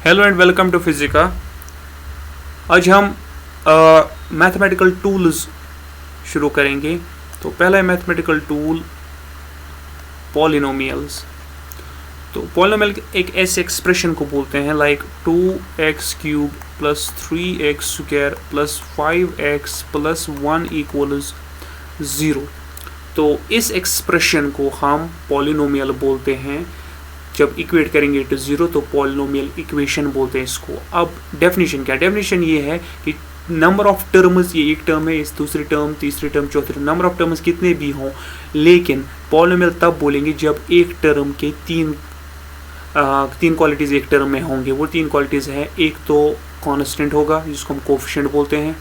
Hello and welcome to Physica. आज हम mathematical tools शुरू करेंगे। तो पहला है मैथमेटिकल टूल पॉलिनोमियल्स। तो पॉलिनोमियल एक ऐसे एक्सप्रेशन को बोलते हैं like 2x³ plus 3x square plus 5x plus 1 equals 0। तो इस एक्सप्रेशन को हम पॉलिनोमियल बोलते हैं। जब इक्वेट करेंगे टू 0 तो पॉलिनोमियल इक्वेशन बोलते हैं इसको। अब डेफिनेशन क्या? डेफिनेशन ये है कि नंबर ऑफ टर्म्स, ये एक टर्म है, इस दूसरी टर्म, तीसरी टर्म, चौथी टर्म, नंबर ऑफ टर्म्स कितने भी हों, लेकिन पॉलिनोमियल तब बोलेंगे जब एक टर्म के तीन क्वालिटीज़ एक टर्म में होंगे। वो तीन क्वालिटीज़ है, एक तो कांस्टेंट होगा जिसको हम कोफिशिएंट बोलते हैं,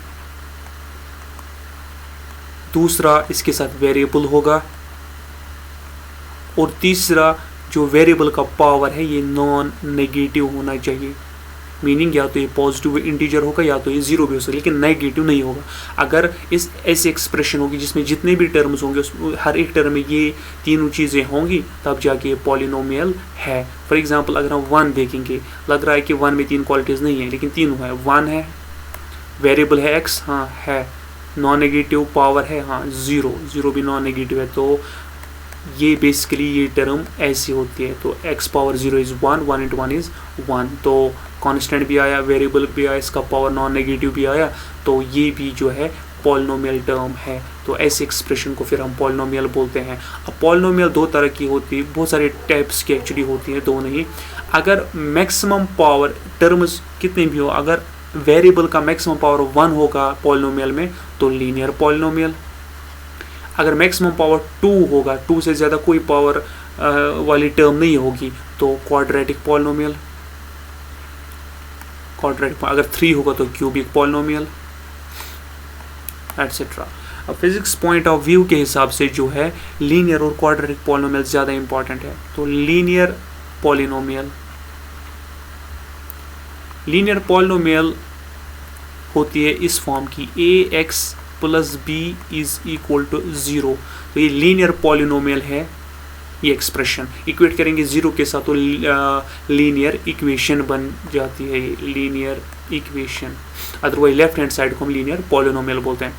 दूसरा इसके साथ वेरिएबल होगा, और तीसरा जो वेरिएबल का पावर है ये नॉन नेगेटिव होना चाहिए। मीनिंग या तो ये पॉजिटिव इंटीजर होगा या तो ये जीरो भी हो सकता है, लेकिन नेगेटिव नहीं होगा। अगर इस ऐसी एक्सप्रेशन होगी जिसमें जितने भी टर्म्स होंगे हर एक टर्म में ये तीनों चीज़ें होंगी, तब जाके ये पॉलिनोमियल है। फॉर एग्जांपल अगर हम 1 देखेंगे, लग रहा है कि 1 में तीन क्वालिटीज़ नहीं है, लेकिन तीनों है। 1 है, वेरिएबल है x, हाँ है, नॉन नेगेटिव पावर है, हाँ जीरो भी नॉन नेगेटिव है। तो ये बेसिकली ये टर्म ऐसी होती है। तो x power 0 is 1, 1 into 1 is 1। तो कांस्टेंट भी आया, वेरिएबल भी आया, इसका पावर नॉन नेगेटिव भी आया, तो ये भी जो है पॉलिनोमियल टर्म है। तो ऐसे एक्सप्रेशन को फिर हम पॉलिनोमियल बोलते हैं। अब पॉलिनोमियल दो तरह की होती है, बहुत सारे टाइप्स की एक्चुअली होती है, दो नहीं। अगर मैक्सिमम पावर टर्म्स कितने भी हो, अगर वेरिएबल का मैक्सिमम पावर 1 होगा पॉलिनोमियल में तो लीनियर पॉलिनोमियल। अगर मैक्सिमम पावर 2 होगा, 2 से ज़्यादा कोई पावर वाली टर्म नहीं होगी, तो क्वाड्रेटिक पॉलिनोमियल। अगर 3 होगा तो क्यूबिक पॉलिनोमियल, एटसेट्रा। अब फिजिक्स पॉइंट ऑफ व्यू के हिसाब से जो है लीनियर और क्वाड्रेटिक पॉलिनोमियल ज़्यादा इंपॉर्टेंट है। तो लीनियर पॉलिनोमियल होती है इस फॉर्म की, ax plus B is equal to 0। तो ये लीनियर पॉलिनोमियल है। ये एक्सप्रेशन इक्वेट करेंगे 0 के साथ तो लीनियर इक्वेशन बन जाती है, ये linear equation. Otherwise left hand side को हम लीनियर पॉलिनोमियल बोलते हैं।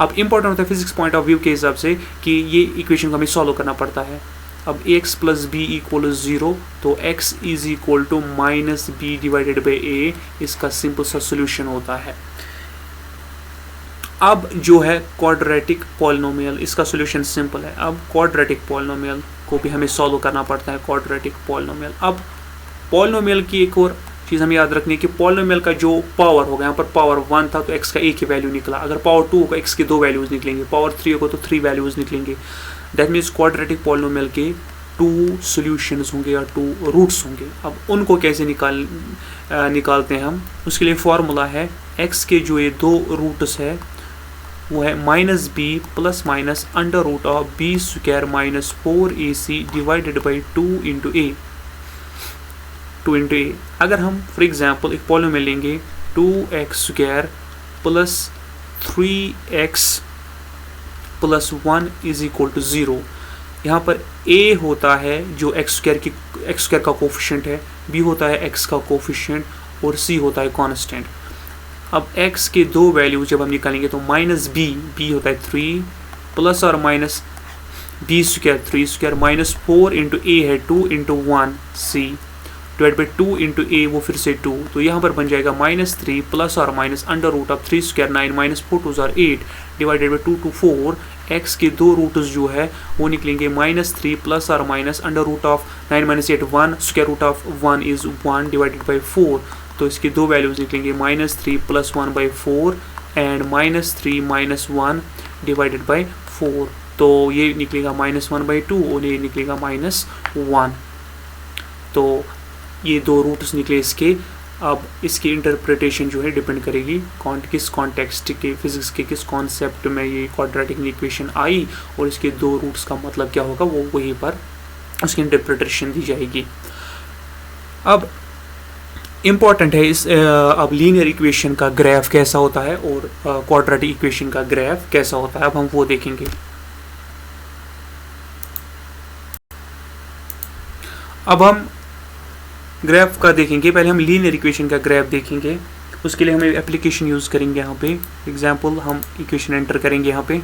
अब इंपॉर्टेंट होता है फिजिक्स पॉइंट ऑफ व्यू के हिसाब से कि ये इक्वेशन को हमें सॉल्व करना पड़ता है। अब x प्लस बी इक्वल 0, तो x is equal to minus B divided by A, इसका सिंपल सा सोल्यूशन होता है। अब जो है क्वाड्रेटिक पॉलिनोमियल, इसका सॉल्यूशन सिंपल है। अब क्वाड्रेटिक पॉलिनोमियल को भी हमें सॉल्व करना पड़ता है, क्वाड्रेटिक पॉलिनोमियल। अब पॉलिनोमियल की एक और चीज़ हमें याद रखनी है कि पॉलिनोमियल का जो पावर होगा, यहाँ पर पावर 1 था तो x का एक ही वैल्यू निकला। अगर पावर 2 होगा x के 2 वैल्यूज़ निकलेंगे, पावर 3 होगा तो 3 वैल्यूज़ निकलेंगे। दैट मीन्स क्वाड्रेटिक पॉलिनोमियल के 2 सॉल्यूशंस होंगे या 2 रूट्स होंगे। अब उनको कैसे निकालते हैं हम, उसके लिए फॉर्मूला है x के जो ये 2 रूट्स है वो है minus B plus minus under root of B square minus 4ac divided by 2 into A. अगर हम फॉर एग्जांपल एक पॉलिनोमियल लेंगे 2x square plus 3x plus 1 is equal to 0। यहाँ पर a होता है जो x स्क्वायर का कोफिशिएंट है, b होता है x का कोफिशिएंट, और c होता है कांस्टेंट। अब x के 2 वैल्यू जब हम निकालेंगे तो माइनस b होता है 3 प्लस और minus b square 3 square minus 4 into A है 2 into 1 c divide by 2 into A, वो फिर से 2। तो यहाँ पर बन जाएगा माइनस 3 प्लस और minus under root of 3 square 9 minus 4 2 8 divided by 2 to 4। x के 2 रूट्स जो है वो निकलेंगे माइनस 3 प्लस और minus under root of 9 minus 8 1 square root of 1 is 1 divided by 4। तो इसके 2 वैल्यूज निकलेंगे minus 3 plus 1 by 4 and minus 3 minus 1 divided by 4। तो ये निकलेगा माइनस 1 बाई 2 और ये निकलेगा माइनस 1। तो ये 2 रूट्स निकले इसके। अब इसकी इंटरप्रिटेशन जो है डिपेंड करेगी किस कॉन्टेक्स्ट के, फिजिक्स के किस कॉन्सेप्ट में ये क्वाड्रेटिक इक्वेशन आई, और इसके 2 रूट्स का मतलब क्या होगा वो वहीं पर उसकी इंटरप्रिटेशन दी जाएगी। अब इम्पॉर्टेंट है इस अब लीनियर इक्वेशन का ग्राफ कैसा होता है और क्वाड्रेटिक इक्वेशन का ग्राफ कैसा होता है, अब हम वो देखेंगे। अब हम ग्राफ का देखेंगे, पहले हम लीनियर इक्वेशन का ग्राफ देखेंगे। उसके लिए हम एप्लीकेशन यूज़ करेंगे। यहाँ पे एग्जांपल हम इक्वेशन एंटर करेंगे यहाँ पे,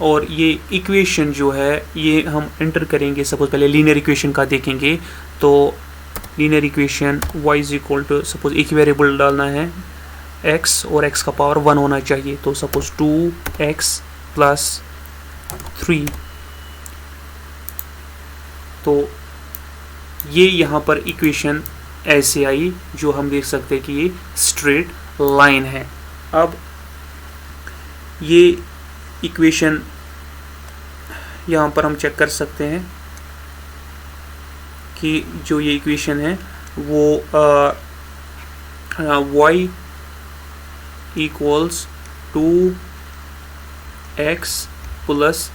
और ये इक्वेशन जो है ये हम एंटर करेंगे। सपोज पहले लीनियर इक्वेशन का देखेंगे, तो linear equation y is equal to, suppose एक वेरिएबल डालना है x और x का पावर 1 होना चाहिए, तो सपोज 2x प्लस 3। तो ये यहाँ पर इक्वेशन ऐसे आई, जो हम देख सकते हैं कि ये स्ट्रेट लाइन है। अब ये इक्वेशन यहाँ पर हम चेक कर सकते हैं कि जो ये इक्वेशन है वो y इक्वल्स 2x प्लस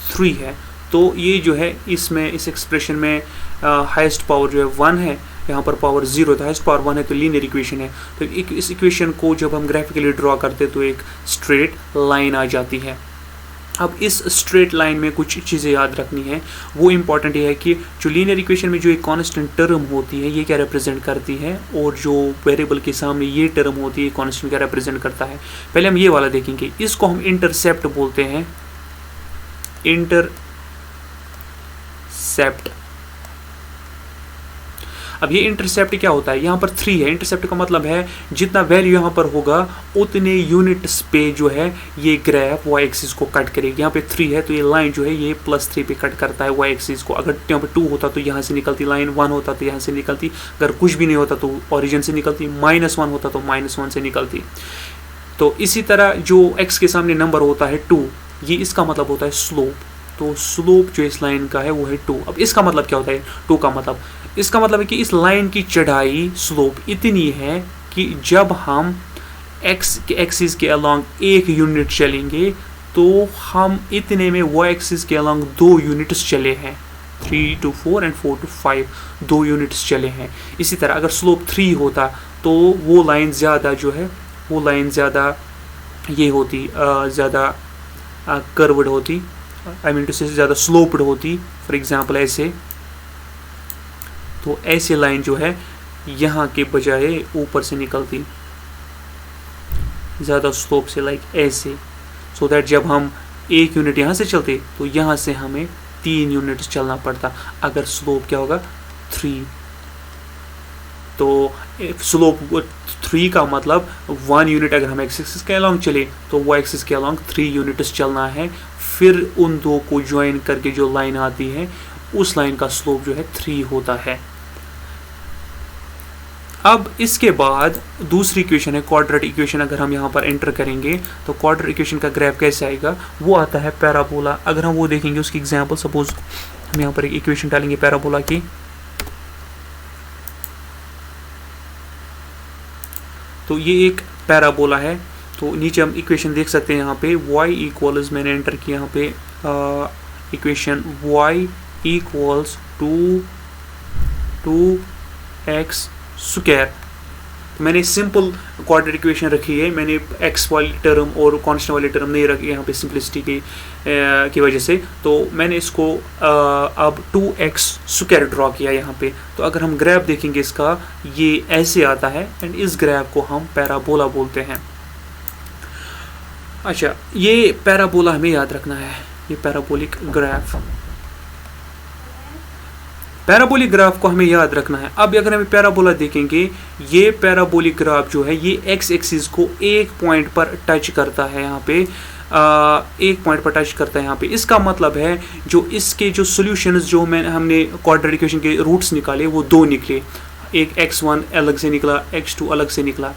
3 है। तो ये जो है इसमें, इस एक्सप्रेशन में हाईएस्ट पावर जो है 1 है, यहाँ पर पावर 0 था, हाईएस्ट पावर 1 है, तो लीनियर इक्वेशन है। तो इस इक्वेशन को जब हम ग्राफिकली ड्रॉ करते तो एक स्ट्रेट लाइन आ जाती है। अब इस स्ट्रेट लाइन में कुछ चीज़ें याद रखनी है। वो इम्पॉर्टेंट ये है कि जो लीनियर इक्वेशन में जो एक कांस्टेंट टर्म होती है ये क्या रिप्रेजेंट करती है, और जो वेरिएबल के सामने ये टर्म होती है कांस्टेंट क्या रिप्रेजेंट करता है। पहले हम ये वाला देखेंगे, इसको हम इंटरसेप्ट बोलते हैं। इंटरसेप्ट। अब ये इंटरसेप्ट क्या होता है, यहाँ पर 3 है। इंटरसेप्ट का मतलब है जितना वैल्यू यहाँ पर होगा उतने यूनिट्स पे जो है ये ग्राफ y एक्सिस को कट करेगी। यहाँ पे 3 है तो ये लाइन जो है ये +3 पे कट करता है y एक्सिस को। अगर यहाँ पे 2 होता तो यहाँ से निकलती लाइन, 1 होता तो यहाँ से निकलती, अगर कुछ भी नहीं होता तो ओरिजिन से निकलती, -1 होता तो -1 से निकलती। तो इसी तरह जो x के सामने नंबर होता है 2, ये इसका मतलब होता है स्लोप। तो स्लोप जो इस लाइन का है वो है 2। अब इसका मतलब क्या होता है 2 का मतलब, इसका मतलब है कि इस लाइन की चढ़ाई स्लोप इतनी है कि जब हम x के एक्सिस के अलोंग 1 यूनिट चलेंगे तो हम इतने में y एक्सिस के अलोंग 2 यूनिट्स चले हैं। 3 to 4 एंड 4 to 5 2 यूनिट्स चले हैं। इसी तरह अगर स्लोप 3 होता तो वो लाइन ज़्यादा जो है वो लाइन ज़्यादा ये होती, ज़्यादा कर्व्ड होती, आई मीन टू से ज़्यादा स्लोप्ड होती। फॉर एग्जांपल ऐसे, तो ऐसे लाइन जो है यहाँ के बजाय ऊपर से निकलती ज़्यादा स्लोप से, लाइक ऐसे, सो दैट जब हम 1 यूनिट यहाँ से चलते तो यहाँ से हमें 3 यूनिट्स चलना पड़ता अगर स्लोप क्या होगा 3। तो स्लोप 3 का मतलब 1 यूनिट अगर हम एक्स एक्सिस के अलोंग चले तो y एक्सिस के अलोंग 3 यूनिट्स चलना है। फिर उन दो को ज्वाइन करके जो लाइन आती है उस लाइन का स्लोप जो है 3 होता है। अब इसके बाद दूसरी इक्वेशन है क्वाड्रेटिक इक्वेशन। अगर हम यहाँ पर एंटर करेंगे तो क्वाड्रेटिक इक्वेशन का ग्राफ कैसे आएगा, वो आता है पैराबोला। अगर हम वो देखेंगे उसकी एग्जांपल, सपोज हम यहाँ पर एक इक्वेशन डालेंगे पैराबोला की, तो ये एक पैराबोला है। तो नीचे हम इक्वेशन देख सकते हैं यहाँ पे y इक्वल्स, मैंने एंटर किया यहाँ पे equation y equals 2x square. तो मैंने सिंपल क्वाड्रेटिक इक्वेशन रखी है, मैंने x वाली टर्म और कांस्टेंट वाली टर्म नहीं रखी यहाँ पे सिंपलिसिटी की वजह से। तो मैंने इसको अब 2x स्क्वायर ड्रॉ किया यहाँ पे। तो अगर हम ग्राफ देखेंगे इसका ये ऐसे आता है, एंड इस ग्राफ को हम पैराबोला बोलते हैं। अच्छा, ये पैराबोला हमें याद रखना है, ये पैराबोलिक ग्राफ, पैराबोलिक ग्राफ को हमें याद रखना है। अब अगर हम पैराबोला देखेंगे, ये पैराबोलिक ग्राफ जो है ये एक्स एक्सिस को एक पॉइंट पर टच करता है, यहाँ पे एक पॉइंट पर टच करता है यहाँ पे। इसका मतलब है जो इसके जो सॉल्यूशंस जो हमने क्वाड्रेटिक इक्वेशन के रूट्स निकाले वो 2 निकले, एक x1 अलग से निकला, x2 अलग से निकला।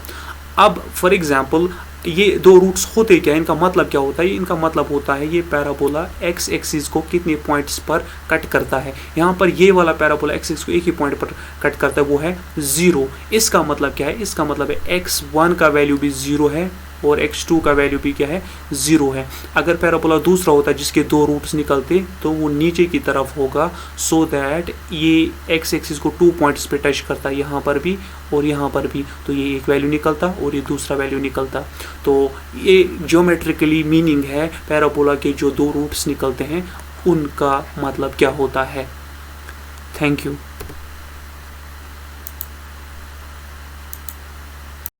अब फॉर एग्जांपल ये 2 रूट्स होते क्या, इनका मतलब क्या होता है, इनका मतलब होता है ये पैराबोला एक्स एक्सिस को कितने पॉइंट्स पर कट करता है। यहाँ पर ये वाला पैराबोला एक्स एक्सिस को एक ही पॉइंट पर कट करता है, वो है 0। इसका मतलब क्या है, इसका मतलब है x1 का वैल्यू भी 0 है और x2 का वैल्यू भी क्या है 0 है। अगर पैराबोला दूसरा होता जिसके 2 रूट्स निकलते तो वो नीचे की तरफ होगा, सो दैट ये x एक्सिस को 2 पॉइंट्स पे टच करता है, यहाँ पर भी और यहाँ पर भी। तो ये एक वैल्यू निकलता और ये दूसरा वैल्यू निकलता। तो ये ज्योमेट्रिकली मीनिंग है पैराबोला के जो 2 रूट्स निकलते हैं उनका मतलब क्या होता है। Thank you.